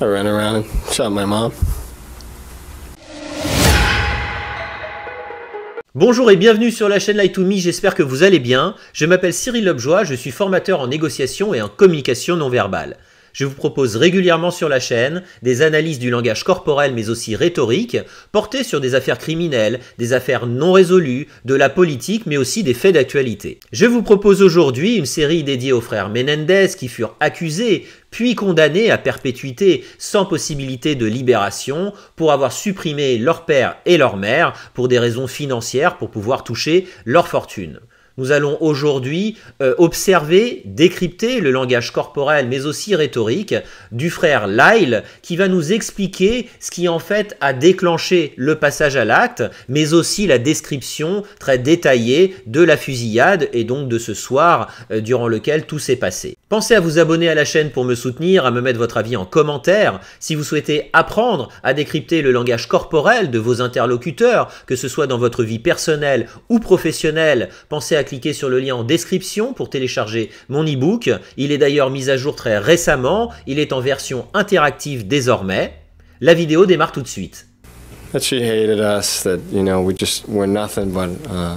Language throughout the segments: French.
I ran around and shot my mom. Bonjour et bienvenue sur la chaîne Lie to Me, j'espère que vous allez bien. Je m'appelle Cyril Lobjoie, je suis formateur en négociation et en communication non verbale. Je vous propose régulièrement sur la chaîne des analyses du langage corporel mais aussi rhétorique, portées sur des affaires criminelles, des affaires non résolues, de la politique mais aussi des faits d'actualité. Je vous propose aujourd'hui une série dédiée aux frères Menendez qui furent accusés puis condamnés à perpétuité sans possibilité de libération pour avoir supprimé leur père et leur mère pour des raisons financières pour pouvoir toucher leur fortune. Nous allons aujourd'hui observer, décrypter le langage corporel mais aussi rhétorique du frère Lyle qui va nous expliquer ce qui en fait a déclenché le passage à l'acte mais aussi la description très détaillée de la fusillade et donc de ce soir durant lequel tout s'est passé. Pensez à vous abonner à la chaîne pour me soutenir, à me mettre votre avis en commentaire. Si vous souhaitez apprendre à décrypter le langage corporel de vos interlocuteurs, que ce soit dans votre vie personnelle ou professionnelle, pensez à cliquer sur le lien en description pour télécharger mon e-book. Il est d'ailleurs mis à jour très récemment, il est en version interactive désormais. La vidéo démarre tout de suite. That she hated us, that, you know, we're nothing but a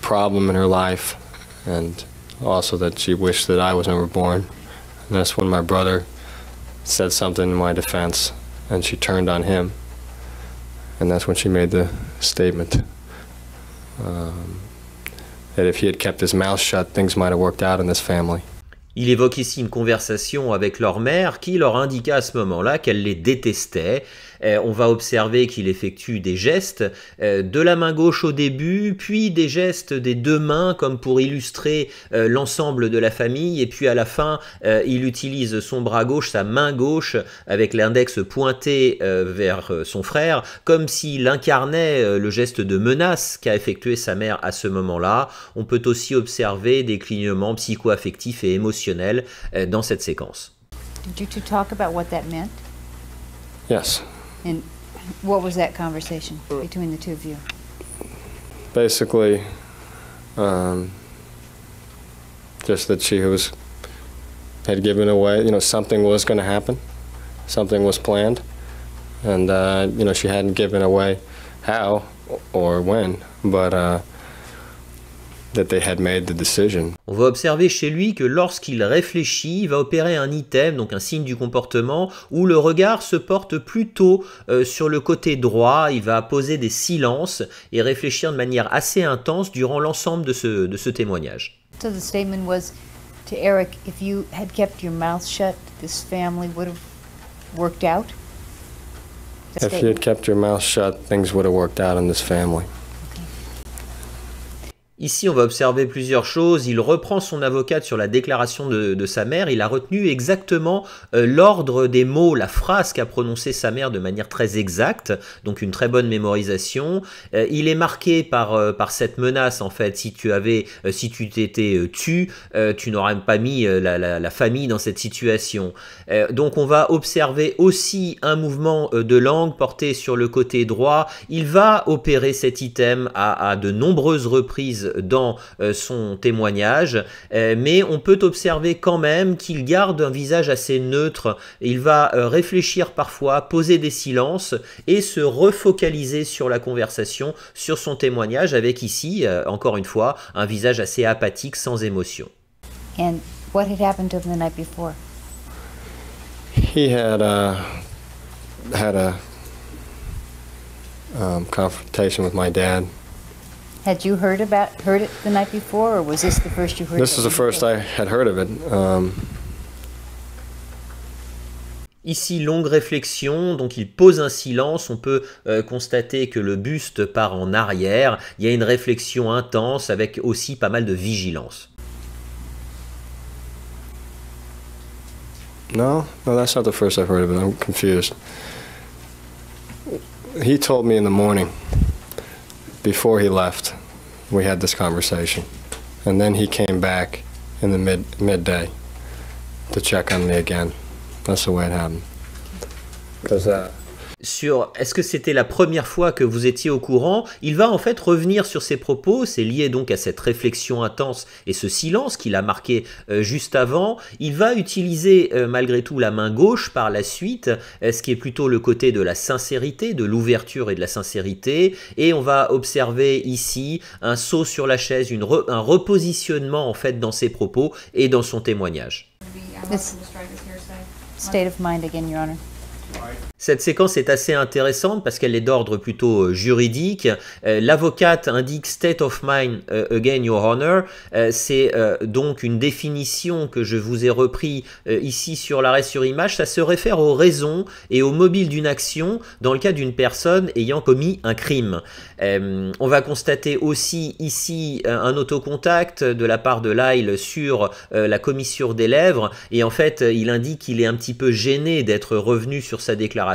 problem in her life, and also that she wished that I was never born. And that's when my brother said something in my defense, and she turned on him. And that's when she made the statement that if he had kept his mouth shut, things might have worked out in this family. Il évoque ici une conversation avec leur mère qui leur indiqua à ce moment-là qu'elle les détestait. On va observer qu'il effectue des gestes de la main gauche au début, puis des gestes des deux mains comme pour illustrer l'ensemble de la famille. Et puis à la fin, il utilise son bras gauche, sa main gauche, avec l'index pointé vers son frère, comme s'il incarnait le geste de menace qu'a effectué sa mère à ce moment-là. On peut aussi observer des clignements psycho-affectifs et émotionnels dans cette séquence. Did you two talk about what that meant? Yes. And what was that conversation between the two of you? Basically, just that she had given away, you know, something was going to happen, something was planned, and, you know, she hadn't given away how or when, but that they had made the decision. On va observer chez lui que lorsqu'il réfléchit, il va opérer un item, donc un signe du comportement, où le regard se porte plutôt sur le côté droit, il va poser des silences et réfléchir de manière assez intense durant l'ensemble de ce témoignage. So the statement was to Eric, if you had kept your mouth shut, this family would have worked out? If you had kept your mouth shut, things would have worked out in this family. Ici, on va observer plusieurs choses. Il reprend son avocate sur la déclaration de sa mère. Il a retenu exactement l'ordre des mots, la phrase qu'a prononcée sa mère de manière très exacte, donc une très bonne mémorisation. Il est marqué par cette menace, en fait. Si tu t'étais tu n'aurais pas mis la famille dans cette situation. Donc, on va observer aussi un mouvement de langue porté sur le côté droit. Il va opérer cet item à de nombreuses reprises dans son témoignage, mais on peut observer quand même qu'il garde un visage assez neutre. Il va réfléchir parfois, poser des silences et se refocaliser sur la conversation, sur son témoignage, avec ici, encore une fois, un visage assez apathique, sans émotion. And what had happened to him the night before? He had a confrontation with my dad. Had you heard it the night before, or was this the first you heard? This is the first I had heard of it. Ici, longue réflexion, donc il pose un silence, on peut constater que le buste part en arrière, il y a une réflexion intense avec aussi pas mal de vigilance. No, that's not the first I've heard of it. I'm confused. He told me in the morning, before he left, we had this conversation. And then he came back in the midday to check on me again. That's the way it happened. sur est-ce que c'était la première fois que vous étiez au courant, il va en fait revenir sur ses propos, c'est lié donc à cette réflexion intense et ce silence qu'il a marqué juste avant. Il va utiliser malgré tout la main gauche par la suite, ce qui est plutôt le côté de la sincérité, de l'ouverture et de la sincérité, et on va observer ici un saut sur la chaise, un repositionnement en fait dans ses propos et dans son témoignage. This state of mind again, Your Honor. Cette séquence est assez intéressante parce qu'elle est d'ordre plutôt juridique. L'avocate indique state of mind again, Your Honor. C'est donc une définition que je vous ai repris ici sur l'arrêt sur image. Ça se réfère aux raisons et aux mobiles d'une action dans le cas d'une personne ayant commis un crime. On va constater aussi ici un autocontact de la part de Lyle sur la commissure des lèvres et en fait il indique qu'il est un petit peu gêné d'être revenu sur sa déclaration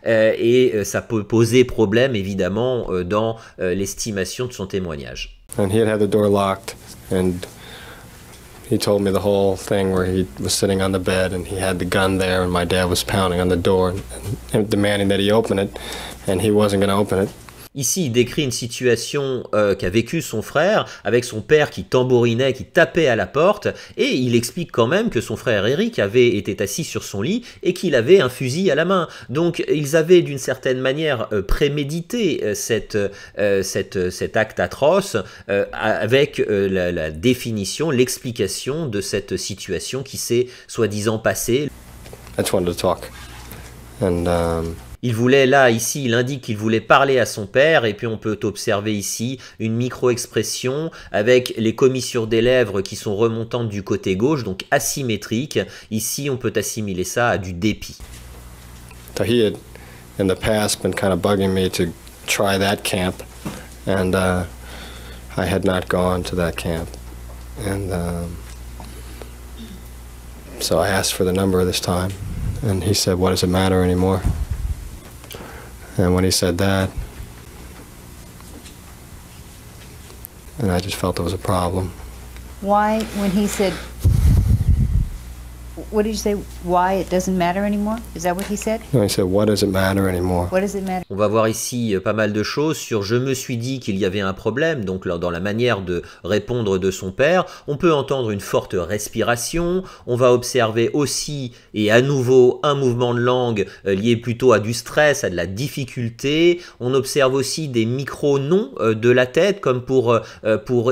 et ça peut poser problème évidemment dans l'estimation de son témoignage. And he had the door locked, and he told me the whole thing where he was sitting on the bed and he had the gun there and my dad was pounding on the door and demanding that he open it, and he wasn't going to open it. Ici, il décrit une situation qu'a vécu son frère avec son père qui tambourinait, qui tapait à la porte, et il explique quand même que son frère Eric avait été assis sur son lit et qu'il avait un fusil à la main. Donc, ils avaient d'une certaine manière prémédité cet acte atroce avec la définition, l'explication de cette situation qui s'est soi-disant passée. I just wanted to talk, and il voulait, là, ici, il indique qu'il voulait parler à son père, et puis on peut observer ici une micro-expression avec les commissures des lèvres qui sont remontantes du côté gauche, donc asymétriques. Ici, on peut assimiler ça à du dépit. so he had, in the past, been kind of bugging me to try that camp, and I had not gone to that camp, and so I asked for the number this time, and he said, "What does it matter anymore?" And when he said that, and I just felt there was a problem. Why, when he said, what did you say? Why it doesn't matter anymore? Is that what he said? No, he said, "What does it matter anymore?" What does it matter? On va voir ici pas mal de choses sur « je me suis dit qu'il y avait un problème », donc dans la manière de répondre de son père. On peut entendre une forte respiration, on va observer aussi et à nouveau un mouvement de langue lié plutôt à du stress, à de la difficulté. On observe aussi des micro-noms de la tête comme pour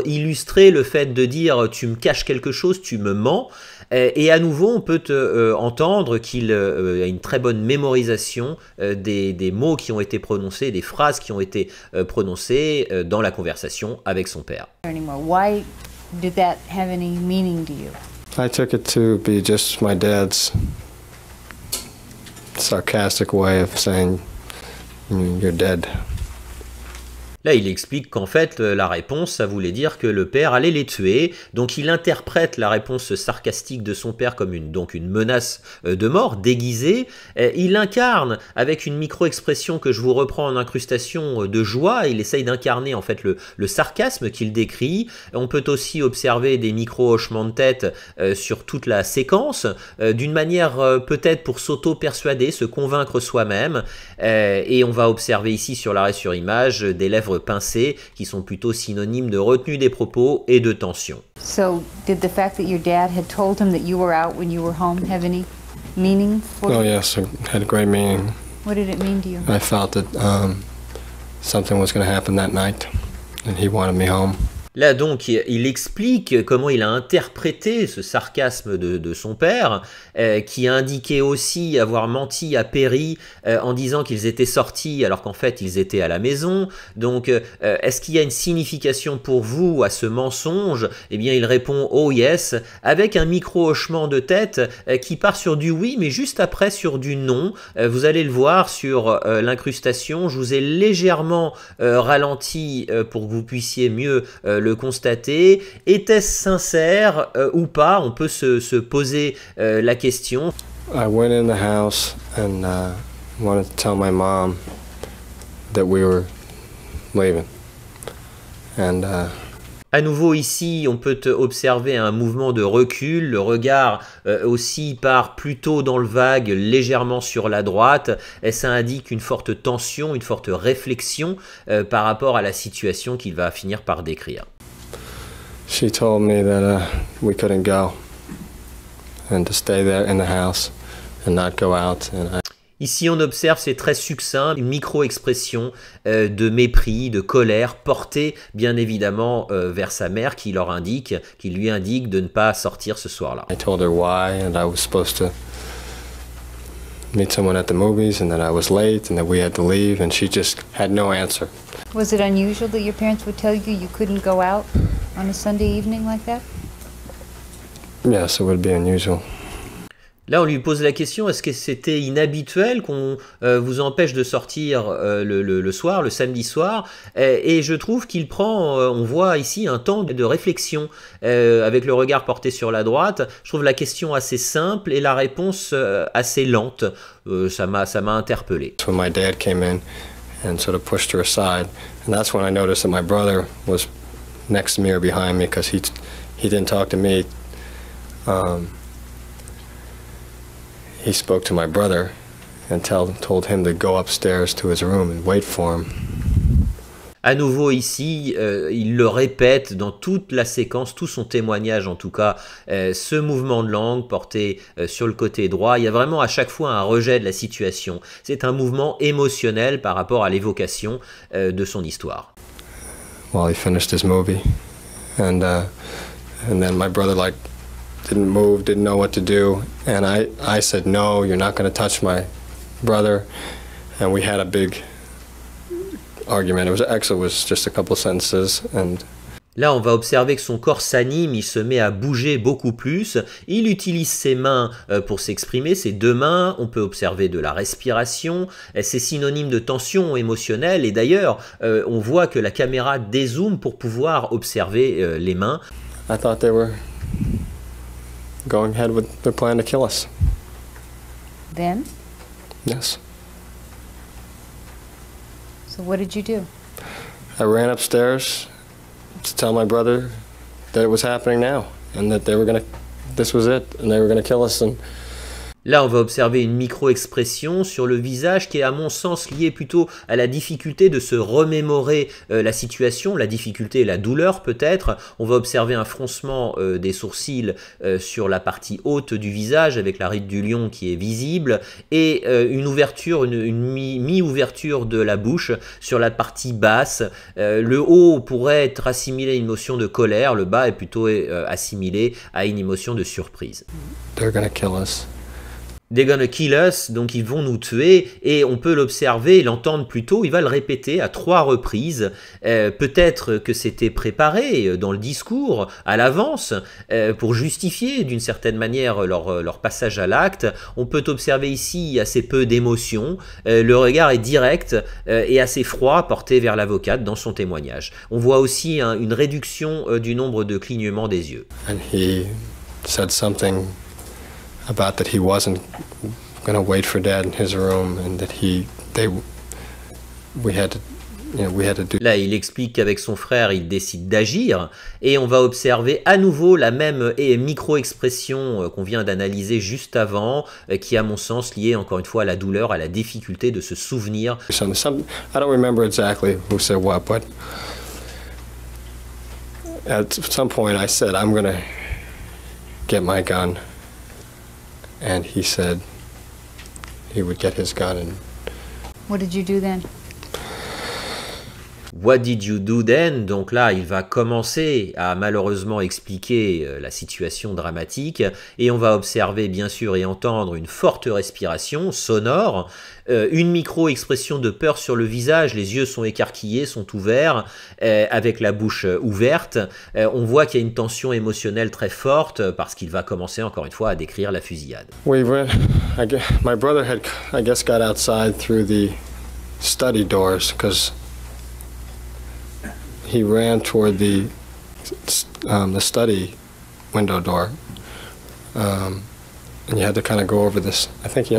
illustrer le fait de dire « tu me caches quelque chose, tu me mens ». Et à nouveau, on peut entendre qu'il a une très bonne mémorisation des mots qui ont été prononcés, des phrases qui ont été prononcées dans la conversation avec son père. Anymore. Why did that have any meaning to you? I took it to be just my dad's sarcastic way of saying, "You're dead." Là, il explique qu'en fait, la réponse, ça voulait dire que le père allait les tuer. Donc, il interprète la réponse sarcastique de son père comme une menace de mort déguisée. Il incarne, avec une micro-expression que je vous reprends en incrustation de joie, il essaye d'incarner en fait le sarcasme qu'il décrit. On peut aussi observer des micro-hochements de tête sur toute la séquence, d'une manière peut-être pour s'auto-persuader, se convaincre soi-même. Et on va observer ici sur l'arrêt sur image des lèvres pincées qui sont plutôt synonymes de retenue des propos et de tension. So, did the fact that your dad had told him that you were out when you were home have any meaning for Oh you? yes, it had a great meaning. What did it mean to you? I felt that something was going to happen that night, and he wanted me home. Là donc, il explique comment il a interprété ce sarcasme de son père, qui a indiqué aussi avoir menti à Perry en disant qu'ils étaient sortis alors qu'en fait ils étaient à la maison. Donc, est-ce qu'il y a une signification pour vous à ce mensonge? Eh bien, il répond « Oh yes », avec un micro-hochement de tête qui part sur du oui, mais juste après sur du non. Vous allez le voir sur l'incrustation. Je vous ai légèrement ralenti pour que vous puissiez mieux le constater. Était-ce sincère ou pas? On peut se poser la question. I went in the house and wanted to tell my mom that we were leaving, and À nouveau ici, on peut observer un mouvement de recul, le regard aussi part plutôt dans le vague, légèrement sur la droite, et ça indique une forte tension, une forte réflexion par rapport à la situation qu'il va finir par décrire. She told me that we couldn't go and to stay there in the house and not go out. Ici, on observe, c'est très succinct, une micro-expression de mépris, de colère, portée bien évidemment vers sa mère qui lui indique de ne pas sortir ce soir-là. I told her why and I was supposed to meet someone at the movies and that I was late and that we had to leave and she just had no answer. Was it unusual that your parents would tell you couldn't go out on a Sunday evening like that? Yes, it would be unusual. Là, on lui pose la question, est-ce que c'était inhabituel qu'on vous empêche de sortir le soir, le samedi soir? Et je trouve qu'il prend, on voit ici un temps de réflexion avec le regard porté sur la droite. Je trouve la question assez simple et la réponse assez lente. Ça m'a interpellé. When my dad came in and sort of pushed her aside, and that's when I noticed that my brother was next to me or behind me because he didn't talk to me. He spoke to my brother and told him to go upstairs to his room and wait for him. À nouveau ici, il le répète dans toute la séquence, tout son témoignage en tout cas, ce mouvement de langue porté sur le côté droit, il y a vraiment à chaque fois un rejet de la situation. C'est un mouvement émotionnel par rapport à l'évocation de son histoire. While he finished his movie, and then my brother didn't move, didn't know what to do, and I said, no, you're not going to touch my brother, and we had a big argument. It was just a couple sentences, and là, on va observer que son corps s'anime, il se met à bouger beaucoup plus, il utilise ses mains pour s'exprimer, ses deux mains, on peut observer de la respiration, c'est synonyme de tension émotionnelle, et d'ailleurs, on voit que la caméra dézoome pour pouvoir observer les mains. I thought they were going ahead with their plan to kill us. Then? Yes. So what did you do? I ran upstairs to tell my brother that it was happening now and that this was it and they were gonna kill us. And là, on va observer une micro-expression sur le visage qui est à mon sens liée plutôt à la difficulté de se remémorer la situation, la difficulté et la douleur peut-être. On va observer un froncement des sourcils sur la partie haute du visage avec la ride du lion qui est visible et une ouverture, une mi-ouverture de la bouche sur la partie basse. Le haut pourrait être assimilé à une émotion de colère, le bas est plutôt assimilé à une émotion de surprise. They're gonna kill us. They're gonna kill us, donc ils vont nous tuer, et on peut l'observer, l'entendre plutôt, il va le répéter à 3 reprises. Peut-être que c'était préparé dans le discours, à l'avance, pour justifier d'une certaine manière leur passage à l'acte. On peut observer ici assez peu d'émotion, le regard est direct et assez froid porté vers l'avocate dans son témoignage. On voit aussi une réduction du nombre de clignements des yeux. And he said something about that he wasn't going to wait for Dad in his room and that we had to do. Là, il explique qu'avec son frère, il décide d'agir et on va observer à nouveau la même micro-expression qu'on vient d'analyser juste avant, qui est à mon sens liée encore une fois à la douleur, à la difficulté de se souvenir. I don't remember exactly who said what, but at some point I said, I'm going to get my gun. And he said he would get his gun. And What did you do then? What did you do then? Donc là, il va commencer à malheureusement expliquer la situation dramatique et on va observer bien sûr et entendre une forte respiration sonore, une micro-expression de peur sur le visage, les yeux sont écarquillés, sont ouverts, avec la bouche ouverte. On voit qu'il y a une tension émotionnelle très forte parce qu'il va commencer encore une fois à décrire la fusillade. my brother had, I guess, got outside through the study doors because he ran toward the study window door, and you had to kind of go over this. I think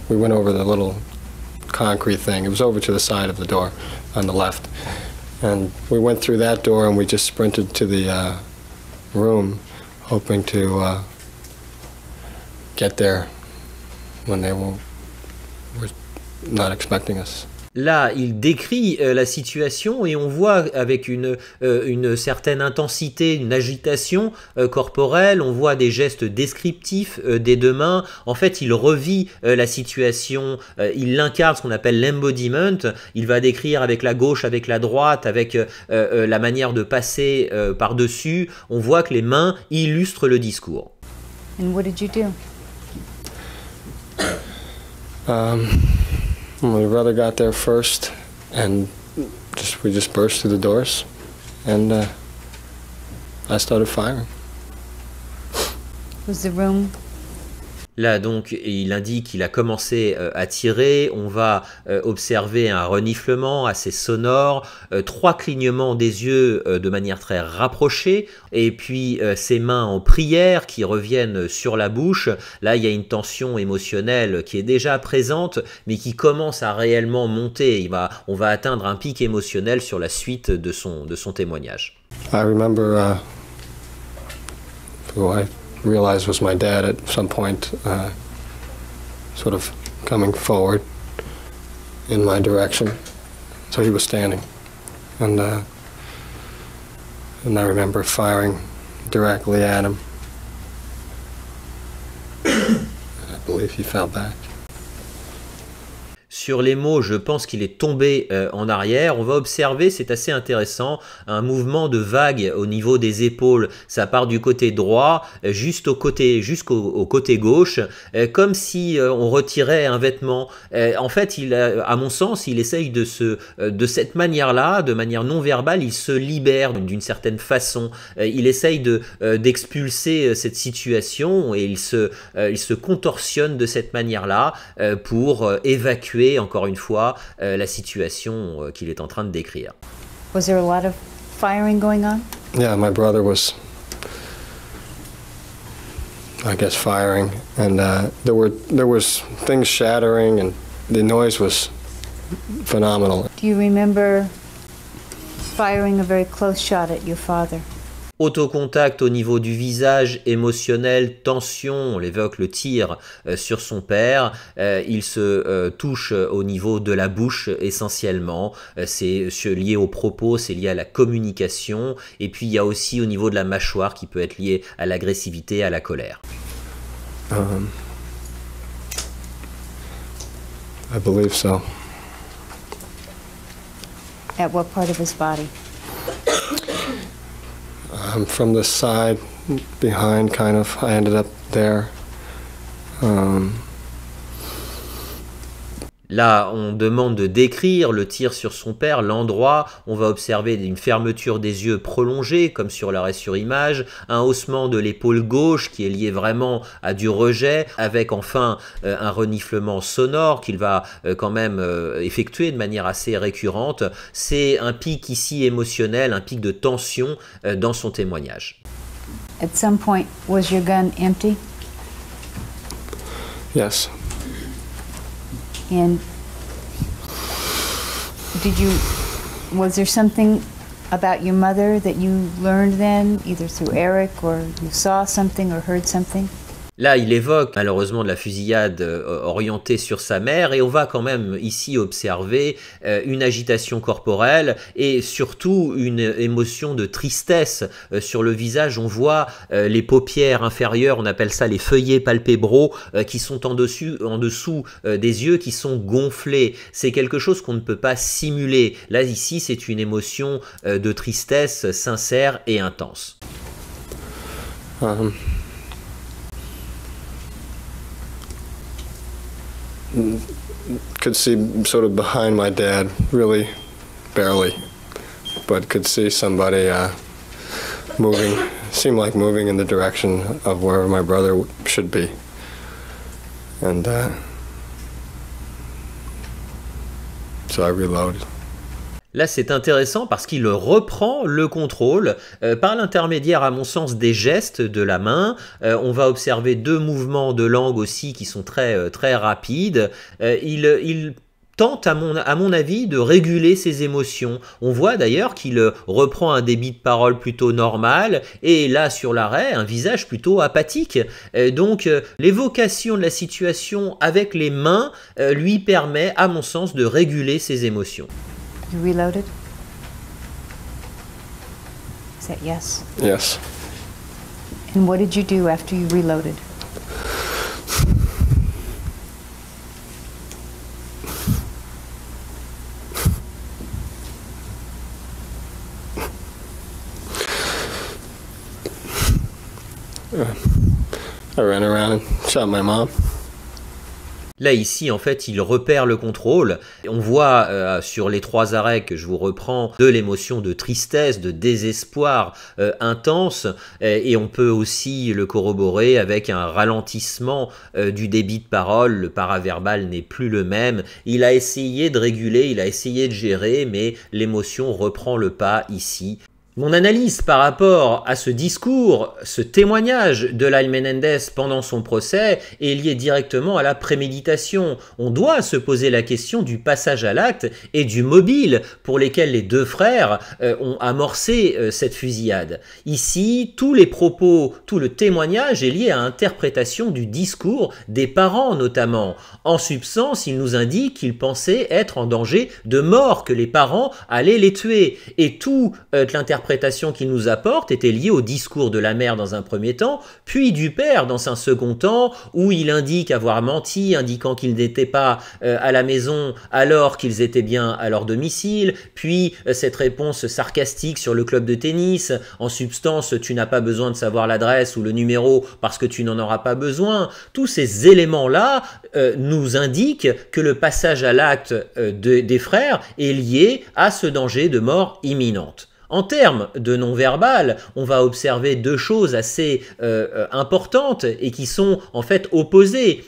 we went over the little concrete thing. It was over to the side of the door on the left, And we went through that door and we just sprinted to the room, hoping to get there when they were not expecting us. Là, il décrit la situation et on voit avec une certaine intensité, une agitation corporelle, on voit des gestes descriptifs des deux mains. En fait, il revit la situation, il l'incarne, ce qu'on appelle l'embodiment. Il va décrire avec la gauche, avec la droite, avec la manière de passer par-dessus. On voit que les mains illustrent le discours. And what did you do? My brother got there first, and we just burst through the doors, and I started firing. Was the room Là, donc, il indique qu'il a commencé à tirer. On va observer un reniflement assez sonore, 3 clignements des yeux de manière très rapprochée, et puis ses mains en prière qui reviennent sur la bouche. Là, il y a une tension émotionnelle qui est déjà présente, mais qui commence à réellement monter. On va atteindre un pic émotionnel sur la suite de son témoignage. I remember who I realized was my dad at some point, sort of coming forward in my direction. So he was standing, and I remember firing directly at him. I believe he fell back. Sur les mots, je pense qu'il est tombé en arrière. On va observer, c'est assez intéressant, un mouvement de vague au niveau des épaules. Ça part du côté droit jusqu'au côté gauche, comme si on retirait un vêtement. En fait, à mon sens, il essaye de cette manière-là, de manière non verbale, il se libère d'une certaine façon. Il essaye d'expulser cette situation et il se contorsionne de cette manière-là pour évacuer encore une fois la situation qu'il est en train de décrire. was there a lot of firing going on? Yeah, my brother was, I guess, firing, and there was things shattering, and the noise was phenomenal. Do you remember firing a very close shot at your father? Autocontact au niveau du visage, émotionnel, tension, on l'évoque le tir sur son père, il se touche au niveau de la bouche essentiellement, c'est lié aux propos, c'est lié à la communication, et puis il y a aussi au niveau de la mâchoire qui peut être lié à l'agressivité, à la colère. I believe so. At what part of his body? From the side, behind, kind of. I ended up there. Là, on demande de décrire le tir sur son père, l'endroit. On va observer une fermeture des yeux prolongée, comme sur l'arrêt sur image, un haussement de l'épaule gauche qui est lié vraiment à du rejet, avec enfin un reniflement sonore qu'il va quand même effectuer de manière assez récurrente. C'est un pic ici émotionnel, un pic de tension dans son témoignage. At some point, was your gun empty? Yes. And was there something about your mother that you learned then, either through Eric or you saw something or heard something? Là, il évoque malheureusement de la fusillade orientée sur sa mère et on va quand même ici observer une agitation corporelle et surtout une émotion de tristesse sur le visage. On voit les paupières inférieures, on appelle ça les feuillets palpébraux, qui sont en dessous des yeux, qui sont gonflés. C'est quelque chose qu'on ne peut pas simuler. Là, ici, c'est une émotion de tristesse sincère et intense. Could see sort of behind my dad, really barely, but could see somebody moving, seemed like moving in the direction of where my brother should be. And so I reloaded. Là, c'est intéressant parce qu'il reprend le contrôle par l'intermédiaire, à mon sens, des gestes de la main. On va observer 2 mouvements de langue aussi qui sont très rapides. Il tente, à mon avis, de réguler ses émotions. On voit d'ailleurs qu'il reprend un débit de parole plutôt normal et là, sur l'arrêt, un visage plutôt apathique. Donc, l'évocation de la situation avec les mains lui permet, à mon sens, de réguler ses émotions. You reloaded? Is that yes? Yes. And what did you do after you reloaded? I ran around and shot my mom. Là, ici, en fait, il repère le contrôle. On voit sur les 3 arrêts que je vous reprends de l'émotion de tristesse, de désespoir intense. Et on peut aussi le corroborer avec un ralentissement du débit de parole. Le paraverbal n'est plus le même. Il a essayé de réguler, il a essayé de gérer, mais l'émotion reprend le pas ici. Mon analyse par rapport à ce discours, ce témoignage de Lyle Menendez pendant son procès est lié directement à la préméditation. On doit se poser la question du passage à l'acte et du mobile pour lesquels les 2 frères ont amorcé cette fusillade. Ici, tous les propos, tout le témoignage est lié à l'interprétation du discours des parents notamment. En substance, ils nous indiquent qu'ils pensaient être en danger de mort, que les parents allaient les tuer. Et tout l'interprétation qu'il nous apporte était liée au discours de la mère dans un premier temps, puis du père dans un second temps, où il indique avoir menti, indiquant qu'ils n'étaient pas à la maison alors qu'ils étaient bien à leur domicile, puis cette réponse sarcastique sur le club de tennis, en substance tu n'as pas besoin de savoir l'adresse ou le numéro parce que tu n'en auras pas besoin. Tous ces éléments-là nous indiquent que le passage à l'acte des frères est lié à ce danger de mort imminente. En termes de non-verbal, on va observer 2 choses assez importantes et qui sont en fait opposées.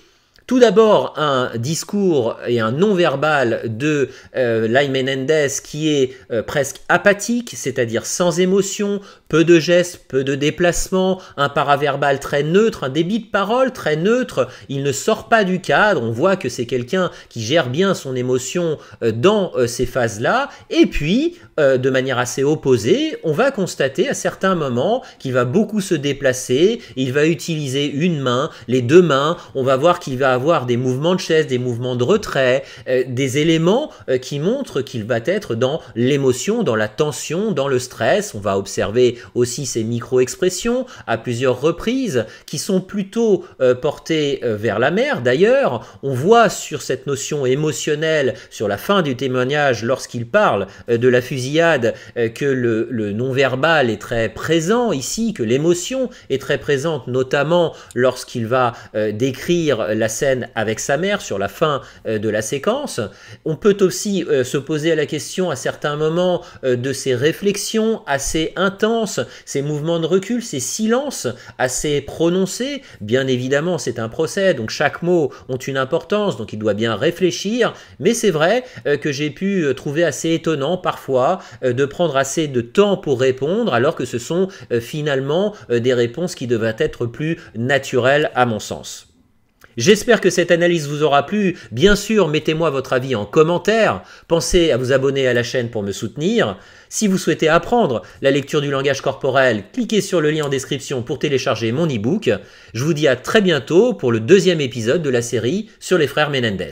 Tout d'abord, un discours et un non-verbal de Lyle Menendez qui est presque apathique, c'est-à-dire sans émotion, peu de gestes, peu de déplacements, un paraverbal très neutre, un débit de parole très neutre, il ne sort pas du cadre, on voit que c'est quelqu'un qui gère bien son émotion dans ces phases-là, et puis, de manière assez opposée, on va constater à certains moments qu'il va beaucoup se déplacer, il va utiliser une main, les 2 mains, on va voir qu'il va avoir des mouvements de chaise, des mouvements de retrait, des éléments qui montrent qu'il va être dans l'émotion, dans la tension, dans le stress. On va observer aussi ces micro-expressions à plusieurs reprises qui sont plutôt portées vers la mère. D'ailleurs, on voit sur cette notion émotionnelle, sur la fin du témoignage, lorsqu'il parle de la fusillade, que le non-verbal est très présent ici, que l'émotion est très présente, notamment lorsqu'il va décrire la scène avec sa mère sur la fin de la séquence. On peut aussi se poser la question à certains moments de ces réflexions assez intenses, ces mouvements de recul, ces silences assez prononcés. Bien évidemment, c'est un procès, donc chaque mot ont une importance, donc il doit bien réfléchir, mais c'est vrai que j'ai pu trouver assez étonnant parfois de prendre assez de temps pour répondre, alors que ce sont finalement des réponses qui devraient être plus naturelles à mon sens. J'espère que cette analyse vous aura plu. Bien sûr, mettez-moi votre avis en commentaire. Pensez à vous abonner à la chaîne pour me soutenir. Si vous souhaitez apprendre la lecture du langage corporel, cliquez sur le lien en description pour télécharger mon e-book. Je vous dis à très bientôt pour le 2e épisode de la série sur les frères Menendez.